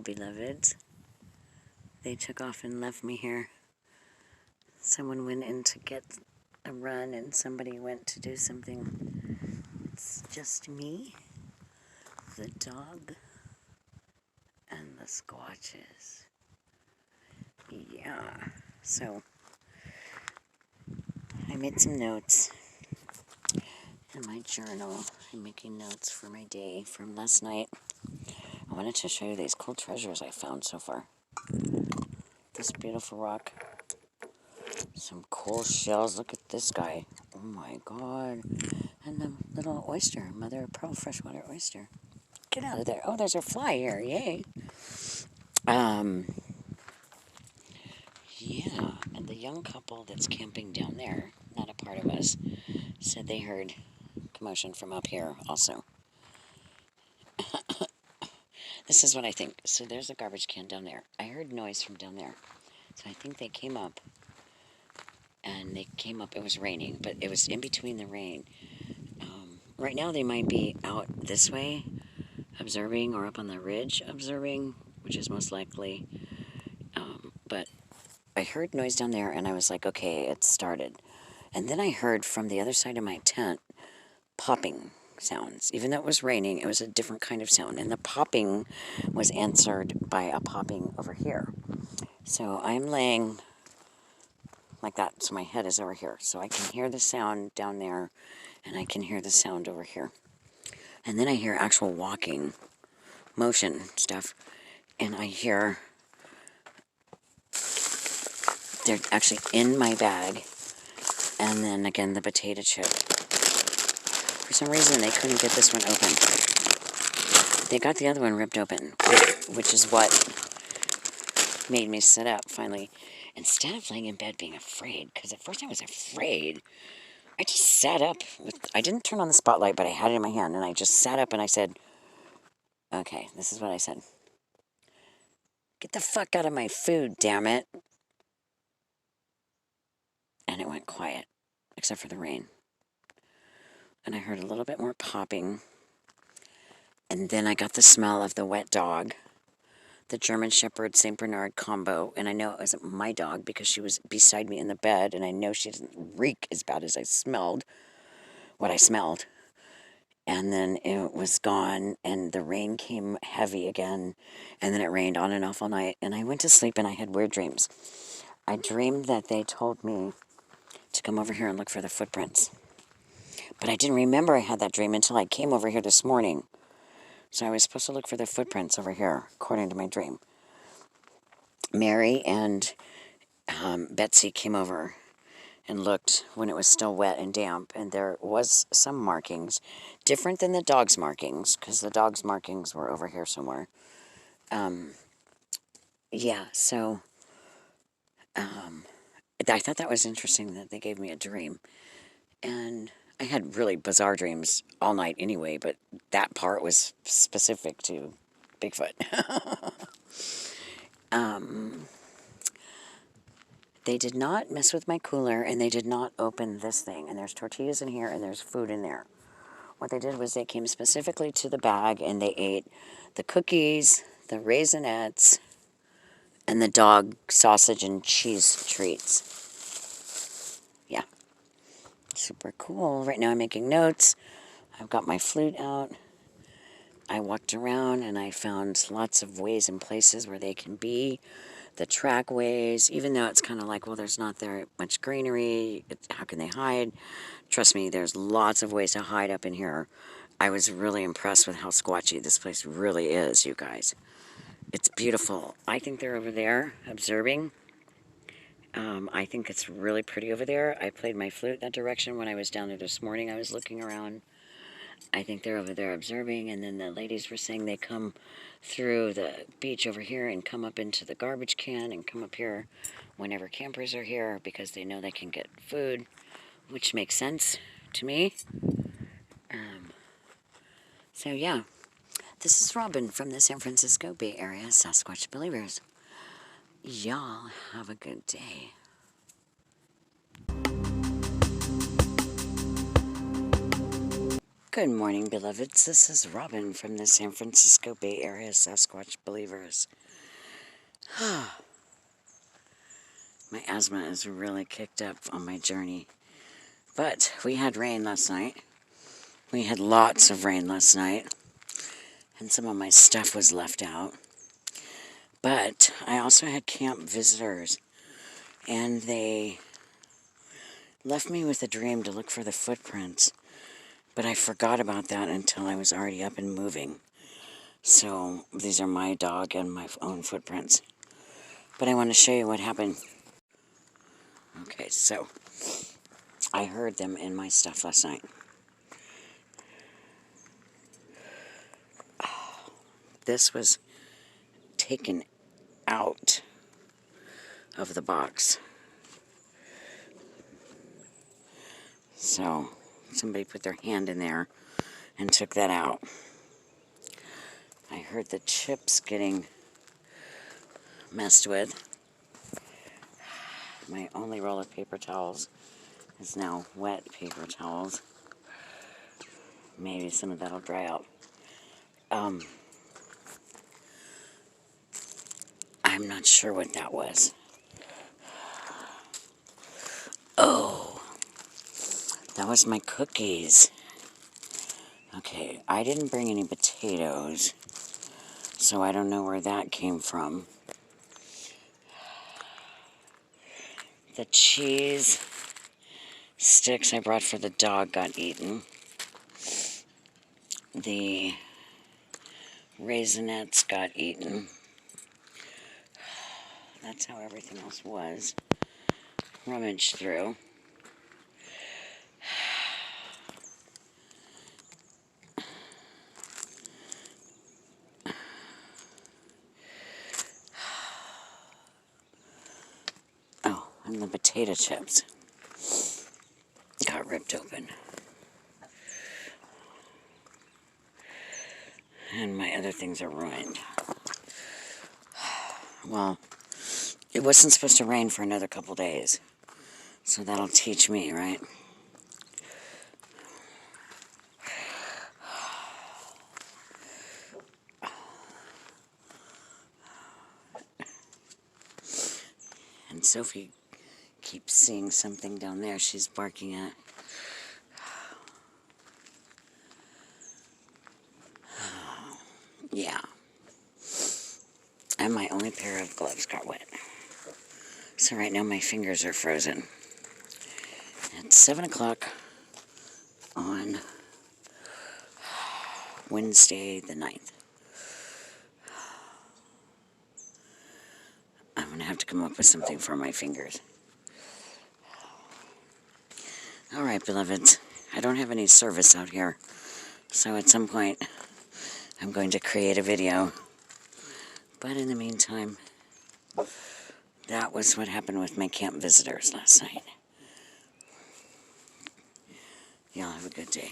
Hello, beloveds. They took off and left me here. Someone went in to get a run and somebody went to do something. It's just me, the dog, and the squatches. Yeah, so I made some notes in my journal. I'm making notes for my day from last night. I wanted to show you these cool treasures I found so far. This beautiful rock. Some cool shells. Look at this guy. Oh my god. And the little oyster. Mother of pearl freshwater oyster. Get out of there. Oh, there's a fly here. Yay. Yeah. And the young couple that's camping down there, not a part of us, said they heard commotion from up here also. This is what I think. So there's a garbage can down there. I heard noise from down there. So I think they came up. And they came up. It was raining, but it was in between the rain. Right now they might be out this way observing, or up on the ridge observing, which is most likely. But I heard noise down there, and I was like, okay, it started. And then I heard from the other side of my tent popping sounds. Even though it was raining, it was a different kind of sound. And the popping was answered by a popping over here. So I'm laying like that, so my head is over here. So I can hear the sound down there, and I can hear the sound over here. And then I hear actual walking, motion stuff, and I hear they're actually in my bag. And then again, the potato chip. For some reason, they couldn't get this one open. They got the other one ripped open, which is what made me sit up finally. Instead of laying in bed being afraid, because at first I was afraid, I just sat up. I didn't turn on the spotlight, but I had it in my hand, and I just sat up and I said, okay, this is what I said. Get the fuck out of my food, damn it. And it went quiet, except for the rain. And I heard a little bit more popping. And then I got the smell of the wet dog. The German Shepherd St. Bernard combo. And I know it wasn't my dog because she was beside me in the bed. And I know she doesn't reek as bad as I smelled. What I smelled. And then it was gone. And the rain came heavy again. And then it rained on and off all night. And I went to sleep and I had weird dreams. I dreamed that they told me to come over here and look for the footprints. But I didn't remember I had that dream until I came over here this morning. So I was supposed to look for the footprints over here, according to my dream. Mary and Betsy came over and looked when it was still wet and damp. And there was some markings, different than the dog's markings, because the dog's markings were over here somewhere. Yeah, so I thought that was interesting that they gave me a dream. And I had really bizarre dreams all night anyway, but that part was specific to Bigfoot. They did not mess with my cooler, and they did not open this thing. And there's tortillas in here, and there's food in there. What they did was they came specifically to the bag, and they ate the cookies, the Raisinets, and the dog sausage and cheese treats. Yeah. Super cool. Right now I'm making notes. I've got my flute out. I walked around and I found lots of ways and places where they can be. The trackways, even though it's kind of like, well, there's not there much greenery. How can they hide? Trust me, there's lots of ways to hide up in here. I was really impressed with how squatchy this place really is, you guys. It's beautiful. I think they're over there observing. I think it's really pretty over there. I played my flute that direction when I was down there this morning. I was looking around. I think they're over there observing, and then the ladies were saying they come through the beach over here and come up into the garbage can and come up here whenever campers are here because they know they can get food, which makes sense to me. So yeah, this is Robin from the San Francisco Bay Area Sasquatch Believers. Y'all have a good day. Good morning, beloveds. This is Robin from the San Francisco Bay Area Sasquatch Believers. My asthma is really kicked up on my journey. But we had rain last night. We had lots of rain last night. And some of my stuff was left out. But I also had camp visitors. And they left me with a dream to look for the footprints. But I forgot about that until I was already up and moving. So these are my dog and my own footprints. But I want to show you what happened. Okay, so I heard them in my stuff last night. This was taken out of the box. So somebody put their hand in there and took that out. I heard the chips getting messed with. My only roll of paper towels is now wet paper towels. Maybe some of that will dry out. I'm not sure what that was. Oh, that was my cookies. Okay, I didn't bring any potatoes, so I don't know where that came from. The cheese sticks I brought for the dog got eaten. The Raisinets got eaten. That's how everything else was. Rummaged through. Oh, and the potato chips got ripped open. And my other things are ruined. Well, it wasn't supposed to rain for another couple days. So that'll teach me, right? And Sophie keeps seeing something down there she's barking at. Yeah. And my only pair of gloves got wet. So right now my fingers are frozen. It's 7 o'clock on Wednesday the 9th. I'm going to have to come up with something for my fingers. Alright, beloveds. I don't have any service out here. So at some point, I'm going to create a video. But in the meantime, that was what happened with my camp visitors last night. Y'all have a good day.